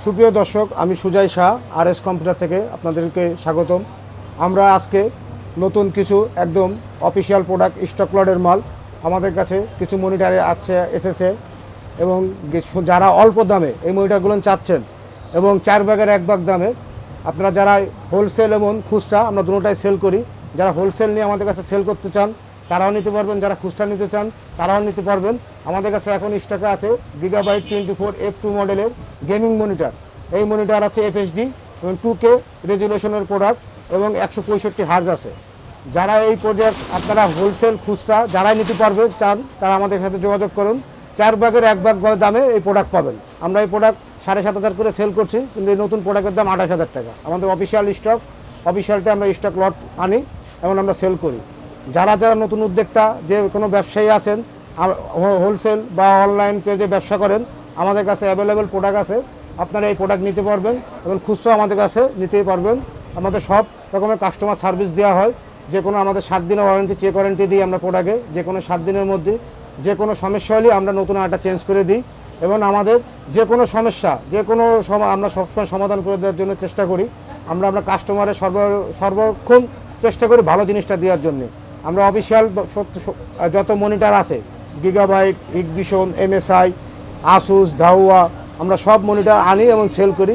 সুপ্রিয় দর্শক, আমি সুজয় শাহ, RS কম্পিউটার থেকে আপনাদেরকে স্বাগতম। আমরা আজকে নতুন কিছু একদম অফিসিয়াল প্রোডাক্ট স্টক লটের মাল আমাদের কাছে কিছু মনিটরে এসেছে এবং যারা অল্প দামে এই মনিটরগুলো চাচ্ছেন এবং 4 ভাগের 1 ভাগ দামে, আপনারা যারা হোলসেল এবং খুচরা আমরা দুটোটাই সেল করি, যারা হোলসেল নিয়ে আমাদের কাছে সেল করতে চান তারাও নিতে পারবেন, যারা খুচরা নিতে চান তারাও নিতে পারবেন। আমাদের কাছে এখন স্টকে আছে গিগাবাইট 24 F2 মডেলের গেমিং মনিটর। এই মনিটর আছে FHD এবং 2K রেজুলেশনের প্রোডাক্ট এবং 165 হার্জ আছে। যারা এই প্রোডাক্ট আপনারা হোলসেল খুচরা যারাই নিতে পারবেন চান তারা আমাদের সাথে যোগাযোগ করুন। 4 ভাগের 1 ভাগ দামে এই প্রোডাক্ট পাবেন। আমরা এই প্রোডাক্ট 7,500 করে সেল করছি, কিন্তু এই নতুন প্রোডাক্টের দাম 28,000 টাকা। আমাদের অফিসিয়ালটা আমরা স্টক লট আনি এবং আমরা সেল করি। যারা নতুন উদ্যোক্তা, যে কোনো ব্যবসায়ী আছেন, হোলসেল বা অনলাইন পেজে ব্যবসা করেন, আমাদের কাছে অ্যাভেলেবেল প্রোডাক্ট আছে, আপনারা এই প্রোডাক্ট নিতে পারবেন এবং খুচরা আমাদের কাছে নিতেই পারবেন। আমাদের সব রকমের কাস্টমার সার্ভিস দেওয়া হয়। যে কোনো আমাদের 7 দিনের ওয়ারেন্টি, চেক ওয়ারেন্টি দিই আমরা প্রোডাক্টে। যে কোনো 7 দিনের মধ্যে যে কোনো সমস্যা হলে আমরা নতুন একটা চেঞ্জ করে দিই এবং আমাদের যে কোনো সমস্যা আমরা সবসময় সমাধান করে দেওয়ার জন্য চেষ্টা করি। আমরা কাস্টমারের সর্বক্ষণ চেষ্টা করি ভালো জিনিসটা দেওয়ার জন্য। আমরা অফিসিয়াল যত মনিটর আছে, গিগাবাইট, হিগভিশন, MSI, আসুস, ধাওয়া, আমরা সব মনিটর আনি এবং সেল করি।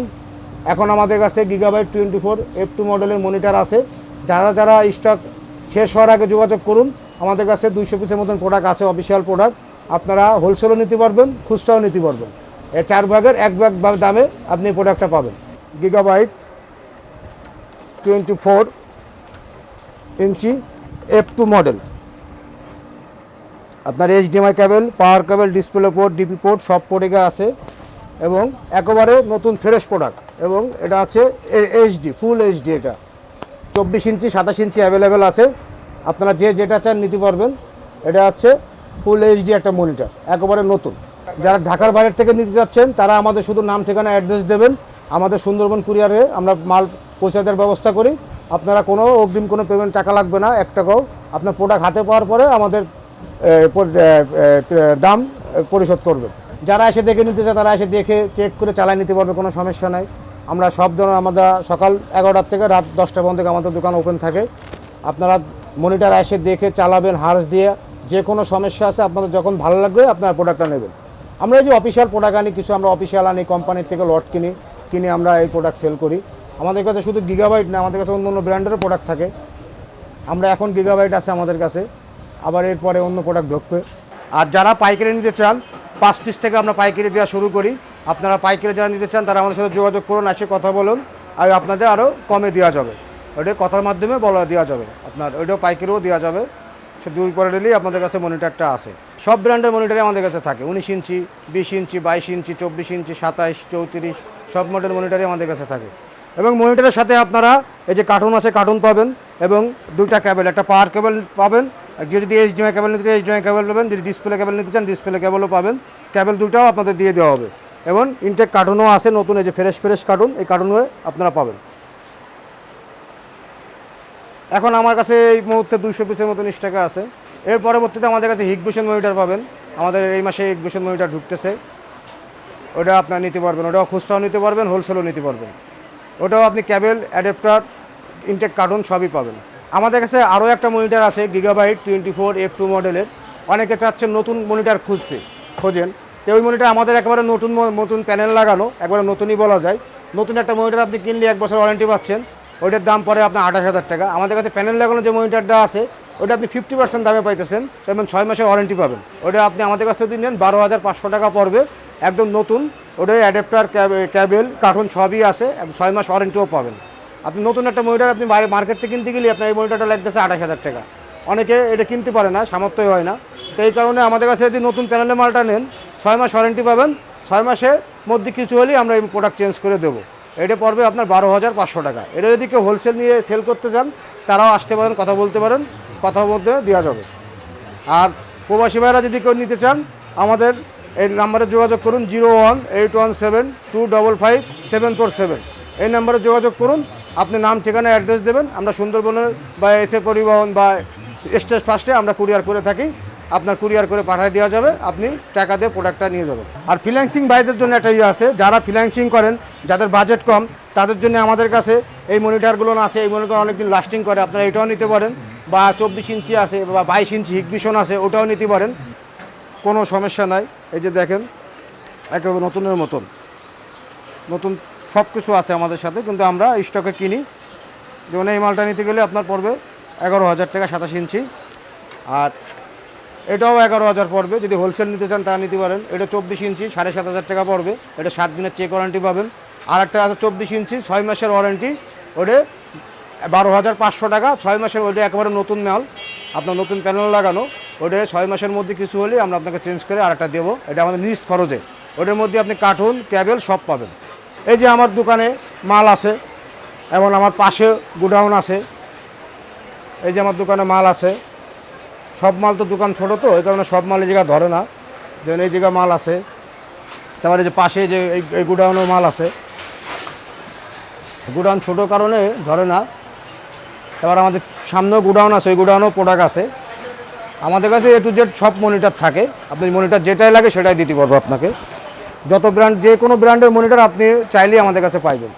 এখন আমাদের কাছে গিগাবাইট 24 F2 মডেলের মনিটর আছে। যারা স্টক শেষ হওয়ার আগে যোগাযোগ করুন। আমাদের কাছে 200 পিসের মতন প্রোডাক্ট আছে, অফিসিয়াল প্রোডাক্ট। আপনারা হোলসেলও নিতে পারবেন, খুচরাও নিতে পারবেন। এই 4 ভাগের 1 ভাগ দামে আপনি প্রোডাক্টটা পাবেন। গিগাবাইট 24 ইঞ্চি F2 মডেল, আপনার HDMI কেবল, পাওয়ার কেবল, ডিসপ্লে পোর্ট, ডিপি পোর্ট সব পোর্টে আছে এবং একেবারে নতুন ফ্রেশ প্রোডাক্ট। এবং এটা আছে HD, ফুল HD। এটা 24 ইঞ্চি 27 ইঞ্চি অ্যাভেলেবেল আছে, আপনারা যেটা চান নিতে পারবেন। এটা হচ্ছে ফুল HD একটা মনিটর, একেবারে নতুন। যারা ঢাকার বাইরের থেকে নিতে যাচ্ছেন তারা আমাদের শুধু নাম, ঠিকানা, অ্যাড্রেস দেবেন। আমাদের সুন্দরবন কুরিয়ারে আমরা মাল পৌঁছে দেওয়ার ব্যবস্থা করি। আপনারা কোনো অগ্রিম কোনো পেমেন্ট টাকা লাগবে না, 1 টাকাও। আপনার প্রোডাক্ট হাতে পাওয়ার পরে আমাদের দাম পরিশোধ করবেন। যারা এসে দেখে নিতে চায় তারা এসে দেখে চেক করে চালায় নিতে পারবে, কোনো সমস্যা নাই। আমরা সব ধরনের, আমরা সকাল 11টা থেকে রাত 10টা পর্যন্ত আমাদের দোকান ওপেন থাকে। আপনারা মনিটর এসে দেখে চালাবেন, হার্স দিয়ে। যে কোনো সমস্যা আছে আপনাদের যখন ভালো লাগবে আপনারা প্রোডাক্টটা নেবেন। আমরা এই যে অফিসিয়াল প্রোডাক্ট আনি, কিছু আমরা অফিসিয়াল আনি, কোম্পানির থেকে লট কিনে আমরা এই প্রোডাক্ট সেল করি। আমাদের কাছে শুধু গিগাবাইট না, আমাদের কাছে অন্য ব্র্যান্ডেরও প্রোডাক্ট থাকে। আমরা এখন গিগাবাইট আছে আমাদের কাছে, আবার এরপরে অন্য প্রোডাক্ট ঢুকবে। আর যারা পাইকারি নিতে চান, 5 পিস থেকে আমরা পাইকারি দেওয়া শুরু করি। আপনারা পাইকারি যারা নিতে চান তারা আমাদের সাথে যোগাযোগ করুন, এসে কথা বলুন, আর আপনাদের আরও কমে দেওয়া যাবে। ওইটা কথার মাধ্যমে দেওয়া যাবে, আপনার ওইটাও পাইকারিও দেওয়া যাবে। সে 2 করে নিলেই আপনাদের কাছে মনিটরটা আছে। সব ব্র্যান্ডের মনিটরই আমাদের কাছে থাকে, 19 ইঞ্চি, 20 ইঞ্চি, 22 ইঞ্চি, 24 ইঞ্চি, 27, 34 সব মডেল মনিটরই আমাদের কাছে থাকে। এবং মনিটরের সাথে আপনারা এই যে কার্টুন আছে, কার্টুন পাবেন এবং 2টা কেবল, একটা পাওয়ার কেবল পাবেন। যদি HDMI কেবল নিতে চান HDMI কেবল পাবেন, যদি ডিসপ্লে কেবল নিতে চান ডিসপ্লে কেবলও পাবেন। কেবল 2টাও আপনাদের দিয়ে দেওয়া হবে এবং ইনটেক কার্টুনও আছে নতুন, এই যে ফ্রেশ কার্টুন, এই কার্টুনও আপনারা পাবেন। এখন আমার কাছে এই মুহূর্তে 200 পিসের মতন স্টকে আছে। এর পরবর্তীতে আমাদের কাছে হিগভিশন মনিটর পাবেন। আমাদের এই মাসে হিগভিশন মনিটর ঢুকতেছে, ওটা আপনারা নিতে পারবেন। ওটাও খুচরাও নিতে পারবেন, হোলসেলও নিতে পারবেন। ওটাও আপনি কেবল, অ্যাডাপ্টার, ইনটেক কার্টুন সবই পাবেন। আমাদের কাছে আরও একটা মনিটর আছে গিগাবাইট 24 F2 মডেলের। অনেকে চাচ্ছেন নতুন মনিটর খোঁজেন, তো ওই মনিটর আমাদের একেবারে নতুন প্যানেল লাগানো, একবারে নতুনই বলা যায়। নতুন একটা মনিটর আপনি কিনলে 1 বছর ওয়ারেন্টি পাচ্ছেন, ওইটার দাম পড়ে আপনার 28,000 টাকা। আমাদের কাছে প্যানেল লাগানো যে মনিটরটা আছে ওটা আপনি 50% দামে পাইতেছেন এবং 6 মাসের ওয়ারেন্টি পাবেন। ওটা আপনি আমাদের কাছ থেকে নেন 12,500 টাকা পড়বে, একদম নতুন। ওটাই অ্যাডাপ্টার, কেবল, কার্টুন সবই আছে, 6 মাস ওয়ারেন্টিও পাবেন। আপনি নতুন একটা মনিটর আপনি মার্কেট থেকে কিনতে গেলে আপনার এই মনিটরটা লাগতেছে 28,000 টাকা। অনেকে এটা কিনতে পারে না, সামর্থ্যই হয় না। তো এই কারণে আমাদের কাছে যদি নতুন প্যানেলের মালটা নেন 6 মাস ওয়ারেন্টি পাবেন। 6 মাসের মধ্যে কিছু হলেই আমরা এই প্রোডাক্ট চেঞ্জ করে দেবো। এটা পড়বে আপনার 12,500 টাকা। এটা যদি কেউ হোলসেল নিয়ে সেল করতে চান তারাও আসতে পারেন, কথা বলতে পারেন, কথার মধ্যে দেওয়া যাবে। আর প্রবাসী ভাইরা যদি কেউ নিতে চান আমাদের এই নাম্বারে যোগাযোগ করুন, 018172555747। এই নাম্বারে যোগাযোগ করুন, আপনি নাম, ঠিকানা, অ্যাড্রেস দেবেন। আমরা সুন্দরবনের বা এসে পরিবহন বা স্টেট ফার্স্টে আমরা কুরিয়ার করে থাকি। আপনার কুরিয়ার করে পাঠিয়ে দেওয়া যাবে, আপনি টাকা দিয়ে প্রোডাক্টটা নিয়ে যাবেন। আর ফ্রিল্যান্সিং ভাইদের জন্য একটা ইয়ে আছে, যারা ফ্রিল্যান্সিং করেন, যাদের বাজেট কম, তাদের জন্য আমাদের কাছে এই মনিটরগুলো আছে। এই মনিটর অনেকদিন লাস্টিং করে, আপনারা এটাও নিতে পারেন, বা 24 ইঞ্চি আছে বা 22 ইঞ্চি হিগভিশন আছে, ওটাও নিতে পারেন, কোনো সমস্যা নাই। এই যে দেখেন একেবারে নতুনের মতন, নতুন সব কিছু আছে আমাদের সাথে, কিন্তু আমরা স্টকে কিনি। যেমন এই মালটা নিতে গেলে আপনার পড়বে 11,000 টাকা 27 ইঞ্চি, আর এটাও 11,000 পড়বে। যদি হোলসেল নিতে চান তা নিতে পারেন। এটা 24 ইঞ্চি 7,500 টাকা পড়বে, এটা 7 দিনের চেক ওয়ারেন্টি পাবেন। আর একটা আছে 24 ইঞ্চি 6 মাসের ওয়ারেন্টি, ওটা 12,500 টাকা 6 মাসের। ওটা একেবারে নতুন মাল, আপনার নতুন প্যানেল লাগানো, ওটা 6 মাসের মধ্যে কিছু হলে আমরা আপনাকে চেঞ্জ করে আরেকটা দেবো, এটা আমাদের নিজ খরচে। ওটার মধ্যে আপনি কার্টুন ক্যাবেল সব পাবেন। এই যে আমার দোকানে মাল আছে, এমন আমার পাশে গোডাউন আছে। এই যে আমার দোকানে মাল আছে, সব মাল তো দোকান ছোটো, তো এই কারণে সব মাল এই জায়গা ধরে না। যেমন এই জায়গায় মাল আছে, তারপরে যে পাশে যে এই গোডাউনের মাল আছে, গোডাউন ছোটো কারণে ধরে না। তারপর আমাদের সামনেও গোডাউন আছে, ওই গোডাউনেও প্রোডাক্ট আছে। আমাদের কাছে A to Z সব মনিটর থাকে, আপনি মনিটর যেটাই লাগে সেটাই দিতে পারবো আপনাকে। যত ব্র্যান্ড, যে কোনো ব্র্যান্ডের মনিটর আপনি চাইলেই আমাদের কাছে পাইবেন।